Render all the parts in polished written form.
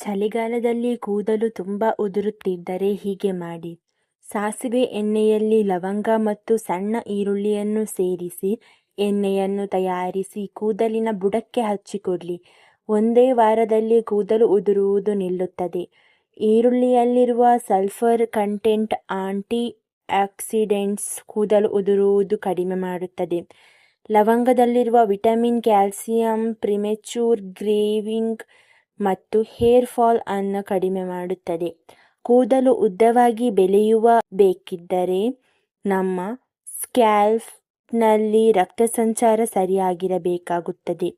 ಚಳಿಗಾಲದಲ್ಲಿ ಕೂದಲು ತುಂಬ ಉದುರುತ್ತಿದ್ದರೆ ಹೀಗೆ ಮಾಡಿ. ಸಾಸಿವೆ ಎಣ್ಣೆಯಲ್ಲಿ ಲವಂಗ ಮತ್ತು ಸಣ್ಣ ಈರುಳ್ಳಿಯನ್ನು ಸೇರಿಸಿ ಎಣ್ಣೆಯನ್ನು ತಯಾರಿಸಿ ಕೂದಲಿನ ಬುಡಕ್ಕೆ ಹಚ್ಚಿಕೊಳ್ಳಿ. ಒಂದೇ ವಾರದಲ್ಲಿ ಕೂದಲು ಉದುರುವುದು ನಿಲ್ಲುತ್ತದೆ. ಈರುಳ್ಳಿಯಲ್ಲಿರುವ ಸಲ್ಫರ್ ಕಂಟೆಂಟ್ ಆಂಟಿ ಆಕ್ಸಿಡೆಂಟ್ಸ್ ಕೂದಲು ಉದುರುವುದು ಕಡಿಮೆ ಮಾಡುತ್ತದೆ. ಲವಂಗದಲ್ಲಿರುವ ವಿಟಮಿನ್ ಕ್ಯಾಲ್ಸಿಯಂ ಪ್ರಿಮೆಚೂರ್ ಗ್ರೇವಿಂಗ್ ಮತ್ತು ಹೇರ್ ಫಾಲ್ ಅನ್ನು ಕಡಿಮೆ ಮಾಡುತ್ತದೆ. ಕೂದಲು ಉದ್ದವಾಗಿ ಬೆಳೆಯುವ ಬೇಕಿದ್ದರೆ ನಮ್ಮ ಸ್ಕ್ಯಾಲ್ಪ್ನಲ್ಲಿ ರಕ್ತ ಸಂಚಾರ ಸರಿಯಾಗಿರಬೇಕಾಗುತ್ತದೆ.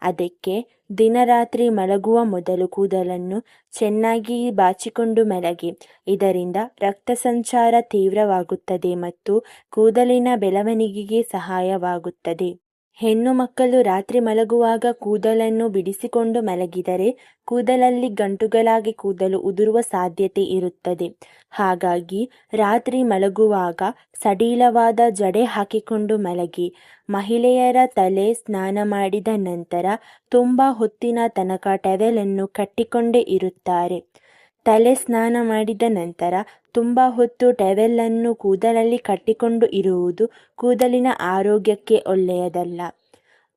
ಅದಕ್ಕೆ ದಿನರಾತ್ರಿ ಮಲಗುವ ಮೊದಲು ಕೂದಲನ್ನು ಚೆನ್ನಾಗಿ ಬಾಚಿಕೊಂಡು ಮಲಗಿ. ಇದರಿಂದ ರಕ್ತ ಸಂಚಾರ ತೀವ್ರವಾಗುತ್ತದೆ ಮತ್ತು ಕೂದಲಿನ ಬೆಳವಣಿಗೆಗೆ ಸಹಾಯವಾಗುತ್ತದೆ. ಹೆಣ್ಣು ಮಕ್ಕಳು ರಾತ್ರಿ ಮಲಗುವಾಗ ಕೂದಲನ್ನು ಬಿಡಿಸಿಕೊಂಡು ಮಲಗಿದರೆ ಕೂದಲಲ್ಲಿ ಗಂಟುಗಳಾಗಿ ಕೂದಲು ಉದುರುವ ಸಾಧ್ಯತೆ ಇರುತ್ತದೆ. ಹಾಗಾಗಿ ರಾತ್ರಿ ಮಲಗುವಾಗ ಸಡಿಲವಾದ ಜಡೆ ಹಾಕಿಕೊಂಡು ಮಲಗಿ. ಮಹಿಳೆಯರ ತಲೆ ಸ್ನಾನ ಮಾಡಿದ ನಂತರ ತುಂಬ ಹೊತ್ತಿನ ತನಕ ಟವೆಲನ್ನು ಕಟ್ಟಿಕೊಂಡೇ ಇರುತ್ತಾರೆ. ತಲೆ ಸ್ನಾನ ಮಾಡಿದ ನಂತರ ತುಂಬ ಹೊತ್ತು ಟವೆಲನ್ನು ಕೂದಲಲ್ಲಿ ಕಟ್ಟಿಕೊಂಡು ಇರುವುದು ಕೂದಲಿನ ಆರೋಗ್ಯಕ್ಕೆ ಒಳ್ಳೆಯದಲ್ಲ.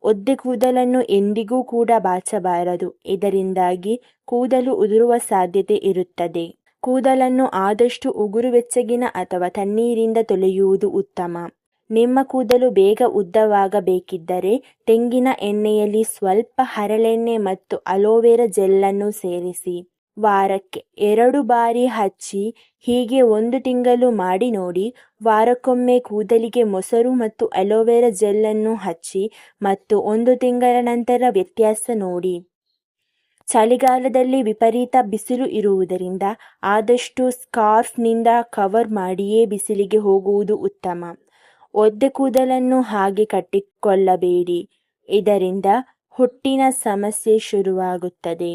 ಒದ್ದೆ ಕೂದಲನ್ನು ಎಂದಿಗೂ ಕೂಡ ಬಾಚಬಾರದು. ಇದರಿಂದಾಗಿ ಕೂದಲು ಉದುರುವ ಸಾಧ್ಯತೆ ಇರುತ್ತದೆ. ಕೂದಲನ್ನು ಆದಷ್ಟು ಉಗುರು ಬೆಚ್ಚಗಿನ ಅಥವಾ ತಣ್ಣೀರಿಂದ ತೊಳೆಯುವುದು ಉತ್ತಮ. ನಿಮ್ಮ ಕೂದಲು ಬೇಗ ಉದ್ದವಾಗಬೇಕಿದ್ದರೆ ತೆಂಗಿನ ಎಣ್ಣೆಯಲ್ಲಿ ಸ್ವಲ್ಪ ಹರಳೆಣ್ಣೆ ಮತ್ತು ಅಲೋವೆರಾ ಜೆಲ್ಲನ್ನು ಸೇರಿಸಿ ವಾರಕ್ಕೆ 2 ಬಾರಿ ಹಚ್ಚಿ. ಹೀಗೆ 1 ತಿಂಗಳು ಮಾಡಿ ನೋಡಿ. ವಾರಕ್ಕೊಮ್ಮೆ ಕೂದಲಿಗೆ ಮೊಸರು ಮತ್ತು ಅಲೋವೆರಾ ಜೆಲ್ಲನ್ನು ಹಚ್ಚಿ ಮತ್ತು 1 ತಿಂಗಳ ನಂತರ ವ್ಯತ್ಯಾಸ ನೋಡಿ. ಚಳಿಗಾಲದಲ್ಲಿ ವಿಪರೀತ ಬಿಸಿಲು ಇರುವುದರಿಂದ ಆದಷ್ಟು ಸ್ಕಾರ್ಫ್ನಿಂದ ಕವರ್ ಮಾಡಿಯೇ ಬಿಸಿಲಿಗೆ ಹೋಗುವುದು ಉತ್ತಮ. ಒದ್ದೆ ಕೂದಲನ್ನು ಹಾಗೆ ಕಟ್ಟಿಕೊಳ್ಳಬೇಡಿ. ಇದರಿಂದ ಹುಟ್ಟಿನ ಸಮಸ್ಯೆ ಶುರುವಾಗುತ್ತದೆ.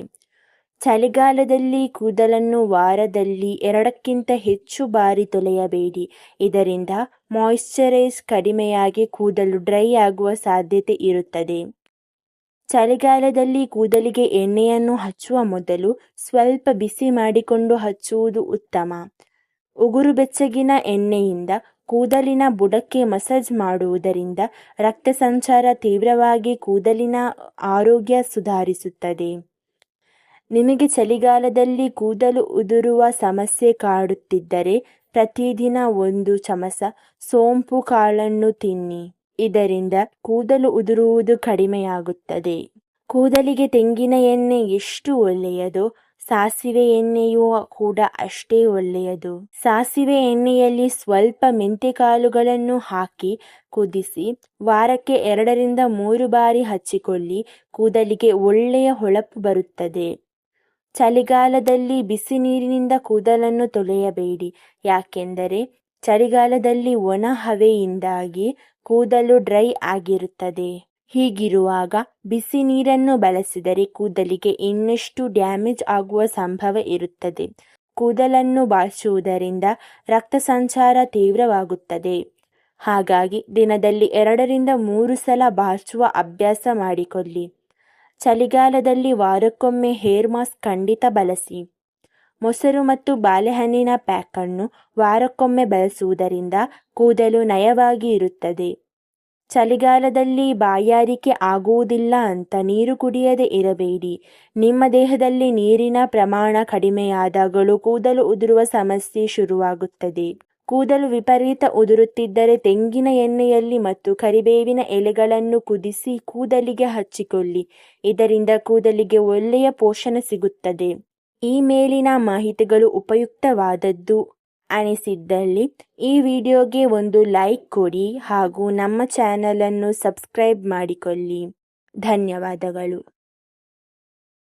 ಚಳಿಗಾಲದಲ್ಲಿ ಕೂದಲನ್ನು ವಾರದಲ್ಲಿ 2ಕ್ಕಿಂತ ಹೆಚ್ಚು ಬಾರಿ ತೊಳೆಯಬೇಡಿ. ಇದರಿಂದ ಮಾಯಿಶ್ಚರೈಸ್ ಕಡಿಮೆಯಾಗಿ ಕೂದಲು ಡ್ರೈ ಆಗುವ ಸಾಧ್ಯತೆ ಇರುತ್ತದೆ. ಚಳಿಗಾಲದಲ್ಲಿ ಕೂದಲಿಗೆ ಎಣ್ಣೆಯನ್ನು ಹಚ್ಚುವ ಮೊದಲು ಸ್ವಲ್ಪ ಬಿಸಿ ಮಾಡಿಕೊಂಡು ಹಚ್ಚುವುದು ಉತ್ತಮ. ಉಗುರು ಬೆಚ್ಚಗಿನ ಎಣ್ಣೆಯಿಂದ ಕೂದಲಿನ ಬುಡಕ್ಕೆ ಮಸಾಜ್ ಮಾಡುವುದರಿಂದ ರಕ್ತ ಸಂಚಾರ ತೀವ್ರವಾಗಿ ಕೂದಲಿನ ಆರೋಗ್ಯ ಸುಧಾರಿಸುತ್ತದೆ. ನಿಮಗೆ ಚಳಿಗಾಲದಲ್ಲಿ ಕೂದಲು ಉದುರುವ ಸಮಸ್ಯೆ ಕಾಡುತ್ತಿದ್ದರೆ ಪ್ರತಿದಿನ 1 ಚಮಚ ಸೋಂಪು ಕಾಳನ್ನು ತಿನ್ನಿ. ಇದರಿಂದ ಕೂದಲು ಉದುರುವುದು ಕಡಿಮೆಯಾಗುತ್ತದೆ. ಕೂದಲಿಗೆ ತೆಂಗಿನ ಎಣ್ಣೆ ಎಷ್ಟು ಒಳ್ಳೆಯದೋ ಸಾಸಿವೆ ಎಣ್ಣೆಯೂ ಕೂಡ ಅಷ್ಟೇ ಒಳ್ಳೆಯದು. ಸಾಸಿವೆ ಎಣ್ಣೆಯಲ್ಲಿ ಸ್ವಲ್ಪ ಮೆಂತೆಕಾಳುಗಳನ್ನು ಹಾಕಿ ಕುದಿಸಿ ವಾರಕ್ಕೆ 2 ರಿಂದ 3 ಬಾರಿ ಹಚ್ಚಿಕೊಳ್ಳಿ. ಕೂದಲಿಗೆ ಒಳ್ಳೆಯ ಹೊಳಪು ಬರುತ್ತದೆ. ಚಳಿಗಾಲದಲ್ಲಿ ಬಿಸಿ ನೀರಿನಿಂದ ಕೂದಲನ್ನು ತೊಳೆಯಬೇಡಿ. ಯಾಕೆಂದರೆ ಚಳಿಗಾಲದಲ್ಲಿ ಒಣ ಹವೆಯಿಂದಾಗಿ ಕೂದಲು ಡ್ರೈ ಆಗಿರುತ್ತದೆ. ಹೀಗಿರುವಾಗ ಬಿಸಿ ನೀರನ್ನು ಬಳಸಿದರೆ ಕೂದಲಿಗೆ ಇನ್ನಷ್ಟು ಡ್ಯಾಮೇಜ್ ಆಗುವ ಸಂಭವ ಇರುತ್ತದೆ. ಕೂದಲನ್ನು ಬಾಚುವುದರಿಂದ ರಕ್ತ ಸಂಚಾರ ತೀವ್ರವಾಗುತ್ತದೆ. ಹಾಗಾಗಿ ದಿನದಲ್ಲಿ 2 ರಿಂದ 3 ಸಲ ಬಾಚುವ ಅಭ್ಯಾಸ ಮಾಡಿಕೊಳ್ಳಿ. ಚಳಿಗಾಲದಲ್ಲಿ ವಾರಕ್ಕೊಮ್ಮೆ ಹೇರ್ ಮಾಸ್ಕ್ ಖಂಡಿತ ಬಳಸಿ. ಮೊಸರು ಮತ್ತು ಬಾಳೆಹಣ್ಣಿನ ಪ್ಯಾಕನ್ನು ವಾರಕ್ಕೊಮ್ಮೆ ಬಳಸುವುದರಿಂದ ಕೂದಲು ನಯವಾಗಿ ಇರುತ್ತದೆ. ಚಳಿಗಾಲದಲ್ಲಿ ಬಾಯಾರಿಕೆ ಆಗುವುದಿಲ್ಲ ಅಂತ ನೀರು ಕುಡಿಯದೇ ಇರಬೇಡಿ. ನಿಮ್ಮ ದೇಹದಲ್ಲಿ ನೀರಿನ ಪ್ರಮಾಣ ಕಡಿಮೆಯಾದಾಗಲೂ ಕೂದಲು ಉದುರುವ ಸಮಸ್ಯೆ ಶುರುವಾಗುತ್ತದೆ. ಕೂದಲು ವಿಪರೀತ ಉದುರುತ್ತಿದ್ದರೆ ತೆಂಗಿನ ಎಣ್ಣೆಯಲ್ಲಿ ಮತ್ತು ಕರಿಬೇವಿನ ಎಲೆಗಳನ್ನು ಕುದಿಸಿ ಕೂದಲಿಗೆ ಹಚ್ಚಿಕೊಳ್ಳಿ. ಇದರಿಂದ ಕೂದಲಿಗೆ ಒಳ್ಳೆಯ ಪೋಷಣೆ ಸಿಗುತ್ತದೆ. ಈ ಮೇಲಿನ ಮಾಹಿತಿಗಳು ಉಪಯುಕ್ತವಾದದ್ದು ಅನಿಸಿದ್ದಲ್ಲಿ ಈ ವಿಡಿಯೋಗೆ ಒಂದು ಲೈಕ್ ಕೊಡಿ ಹಾಗೂ ನಮ್ಮ ಚಾನಲನ್ನು ಸಬ್ಸ್ಕ್ರೈಬ್ ಮಾಡಿಕೊಳ್ಳಿ. ಧನ್ಯವಾದಗಳು.